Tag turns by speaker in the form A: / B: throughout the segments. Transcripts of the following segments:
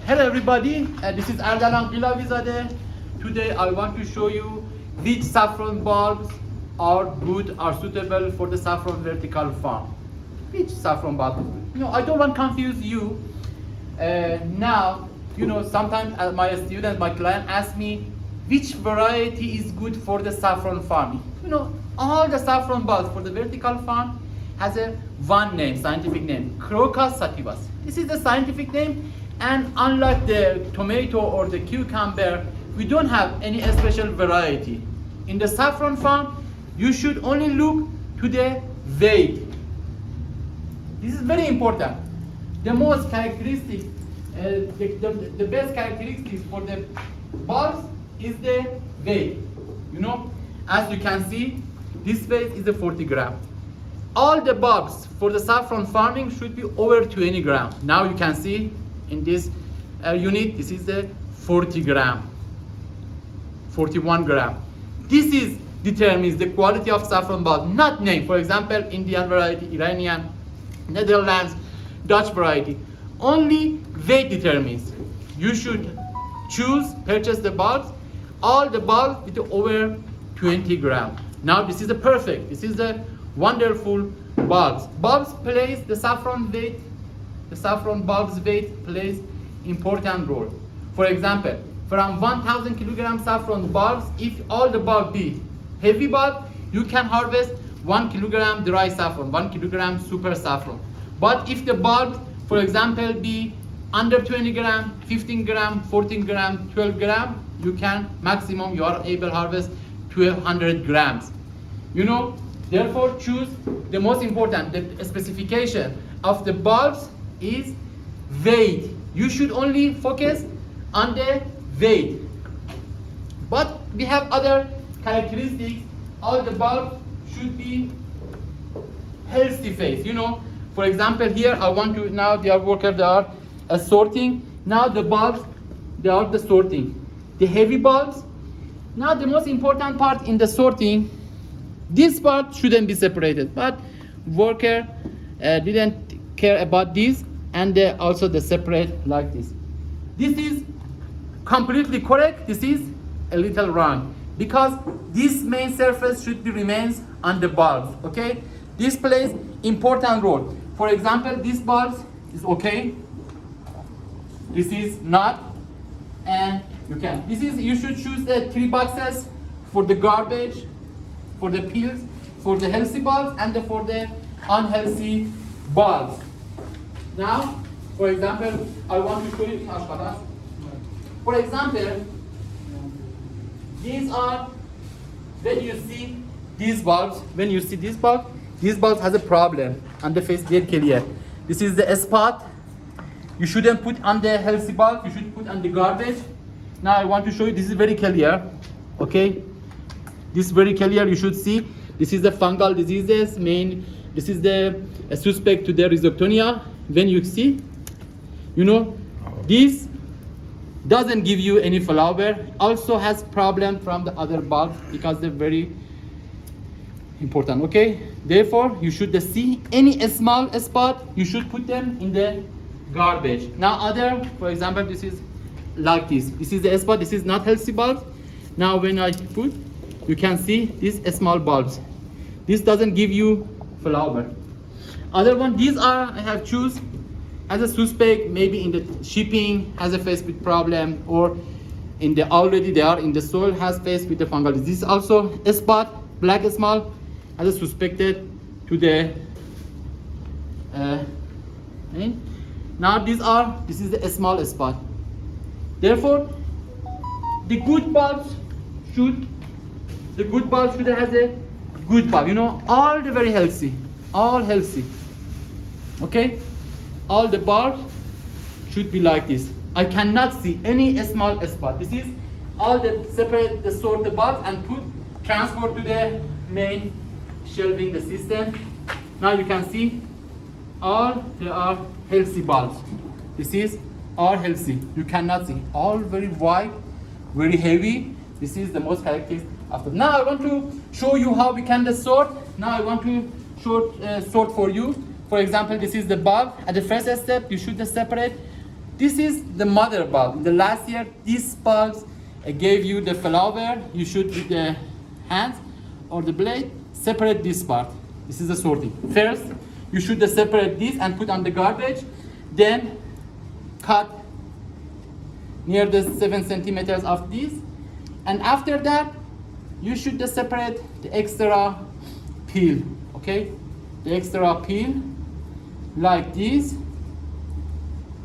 A: Hello everybody, this is Ardalan Pilavizadeh. Today I want to show you which saffron bulbs are good, are suitable for the saffron vertical farm. Which saffron bulb? I don't want to confuse you. Now, sometimes my student, my client asks me, which variety is good for the saffron farming? All the saffron bulbs for the vertical farm has a one name, scientific name, Crocus sativus. This is the scientific name, and unlike the tomato or the cucumber, we don't have any special variety. In the saffron farm, you should only look to the weight. This is very important. The most characteristic, the best characteristics for the bulbs is the weight. As you can see, this weight is a 40 gram. All the bulbs for the saffron farming should be over 20 gram. Now you can see in this unit, this is the 40 gram, 41 gram. This is determines the quality of saffron bulb, not name. For example, Indian variety, Iranian, Netherlands, Dutch variety. Only weight determines. You should purchase the bulbs, all the bulbs with over 20 gram. Now this is the perfect, this is the wonderful bulbs. Bulbs plays the saffron bulbs weight plays important role. For example, from 1,000 kilogram saffron bulbs, if all the bulb be heavy bulb, you can harvest 1 kilogram dry saffron, 1 kilogram super saffron. But if the bulb, for example, be under 20 gram, 15 gram, 14 gram, 12 gram, you are able to harvest 1,200 grams. Therefore choose the most important, the specification of the bulbs is weight. You should only focus on the weight. But we have other characteristics. All the bulbs should be healthy face. For example, here I want to, now they are sorting. Now the bulbs, they are the sorting. The heavy bulbs. Now the most important part in the sorting, this part shouldn't be separated, but worker didn't care about this, and they also the separate like this. This is completely correct. This is a little wrong, because this main surface should be remains on the bulbs. Okay, this plays important role. For example, this bulb is okay. This is not, and you should choose the 3 boxes for the garbage, for the peels, for the healthy bulbs, and for the unhealthy bulbs. Now, for example, I want to show you. For example, these are, when you see these bulbs, these bulbs has a problem on the face very clear. This is the spot. You shouldn't put on the healthy bulb, you should put on the garbage. Now I want to show you, this is very clear. Okay, this is very clear. You should see this is the fungal diseases this is the suspect to the rhizoctonia. When you see, this doesn't give you any flower, also has problem from the other bulbs because they're very important. Okay, therefore you should see any small spot, you should put them in the garbage. Now for example, this is like this is the spot, this is not healthy bulbs. Now when I put, you can see these small bulbs, this doesn't give you flower. Other one, these are I have choose as a suspect, maybe in the shipping has a face with problem, or in the already they are in the soil has face with the fungal disease. This is also a spot, black small, as a suspected to the now this is the small spot. Therefore the good bulbs should have a good bulb, all the very healthy, all healthy. Okay, all the bulbs should be like this. I cannot see any small spot. This is all the separate the sort the bulbs and transport to the main shelving the system. Now you can see all they are healthy bulbs. This is all healthy. You cannot see all very wide, very heavy. This is the most characteristic of them. Now I want to show you how we can sort. Now I want to sort for you. For example, this is the bulb. At the first step, you should separate This is the mother bulb. In the last year, these bulbs gave you the flower. You should with the hands or the blade separate this part. This is the sorting. First, you should separate this and put on the garbage. Then cut near the 7 centimeters of this. And after that, you should separate the extra peel. Okay, the extra peel like this.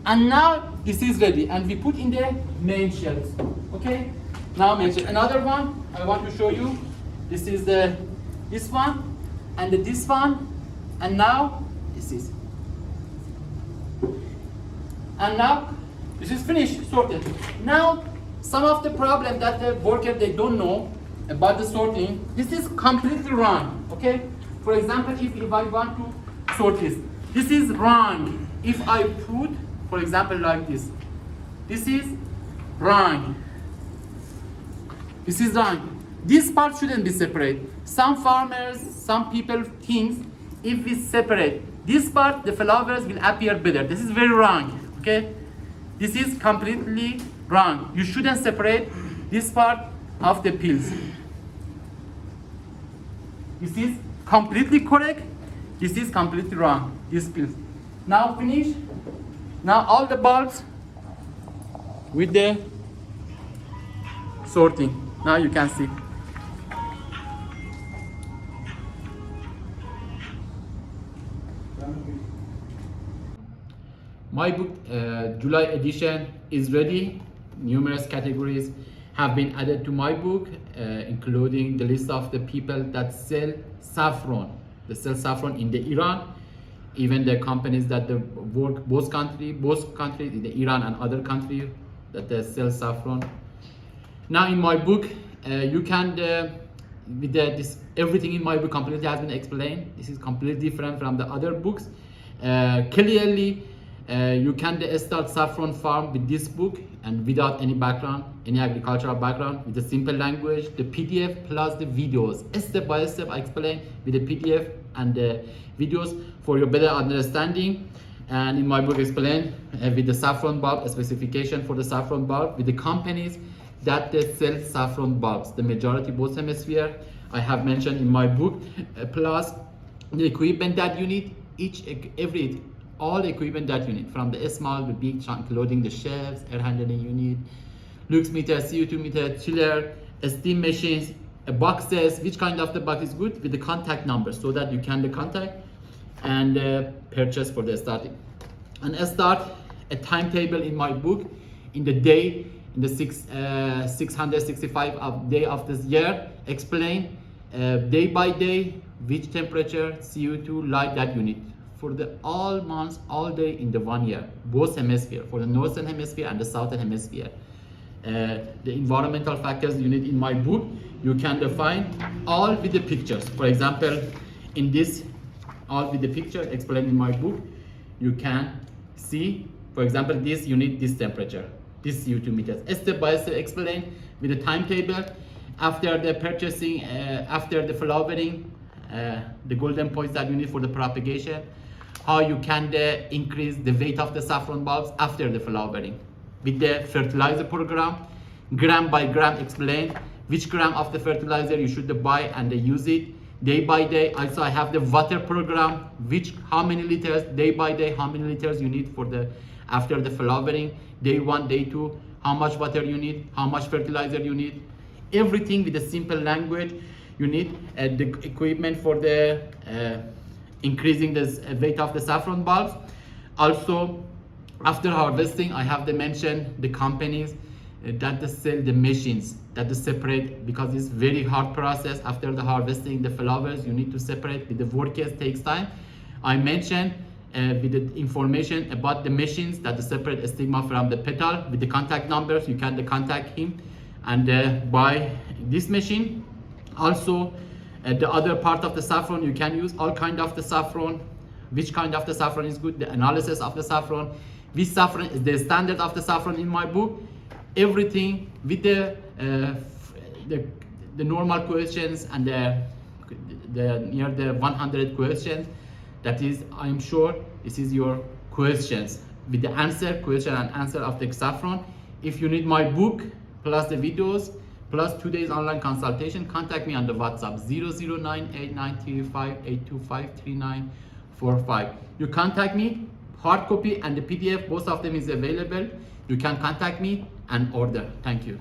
A: And now this is ready, and we put in the main shells. Okay, now main shell. Another one I want to show you. This is this one and this one, and now this is. And now this is finished, sorted. Now some of the problem that the worker they don't know about the sorting. This is completely wrong. Okay, for example, if I want to sort this is wrong. If I put, for example, like this is wrong. This is wrong. This part shouldn't be separate. Some farmers, some people think if we separate this part, the flowers will appear better. This is very wrong. Okay, this is completely wrong. You shouldn't separate this part of the peels. This is completely correct. This is completely wrong. This peels. Now finish. Now all the bulbs with the sorting. Now you can see. My book, July edition, is ready. Numerous categories have been added to my book, including the list of the people that sell saffron. They sell saffron in the Iran. Even the companies that they work both countries in the Iran and other countries that they sell saffron. Now in my book, you can this everything in my book completely has been explained. This is completely different from the other books. Clearly, you can start saffron farm with this book and without any background, any agricultural background, with the simple language, the PDF plus the videos. Step by step, I explain with the PDF and the videos for your better understanding. And in my book, explain with the saffron bulb, a specification for the saffron bulb, with the companies that they sell saffron bulbs, the majority both hemisphere. I have mentioned in my book, plus the equipment that you need, all the equipment that you need, from the small to big, including the shelves, air handling unit, lux meter, CO2 meter, chiller, steam machines, boxes, which kind of the box is good, with the contact number, so that you can contact and purchase for the starting. And I start a timetable in my book in the day, in the 665 of day of this year, explain day by day which temperature, CO2, light that you need for the all months, all day in the 1 year, both hemisphere, for the northern hemisphere and the southern hemisphere. The environmental factors you need in my book, you can define all with the pictures. For example, in this, all with the picture explained in my book, you can see, for example, this you need this temperature, this CO2 meters. Step by step explain with the timetable. After the purchasing, after the flowering, the golden points that you need for the propagation, how you can increase the weight of the saffron bulbs after the flowering. With the fertilizer program, gram by gram explain which gram of the fertilizer you should buy and use it day by day. Also I have the water program, how many liters day by day, how many liters you need for the after the flowering, day 1, day 2, how much water you need, how much fertilizer you need, everything with a simple language. You need the equipment for the increasing the weight of the saffron bulbs. Also, after harvesting, I have to mention the companies that they sell the machines that they separate, because it's very hard process. After the harvesting the flowers, you need to separate. With the workers takes time. I mentioned with the information about the machines that they separate stigma from the petal. With the contact numbers, you can contact him and buy this machine. Also, the other part of the saffron, you can use all kind of the saffron. Which kind of the saffron is good? The analysis of the saffron. Which saffron is the standard of the saffron in my book? Everything with the normal questions and the near the 100 questions. That is, I'm sure this is your questions. with the question and answer of the Saffron. If you need my book plus the videos plus 2 days online consultation, contact me on the WhatsApp 0098935825345. You contact me, hard copy and the PDF, both of them is available. You can contact me and order. Thank you.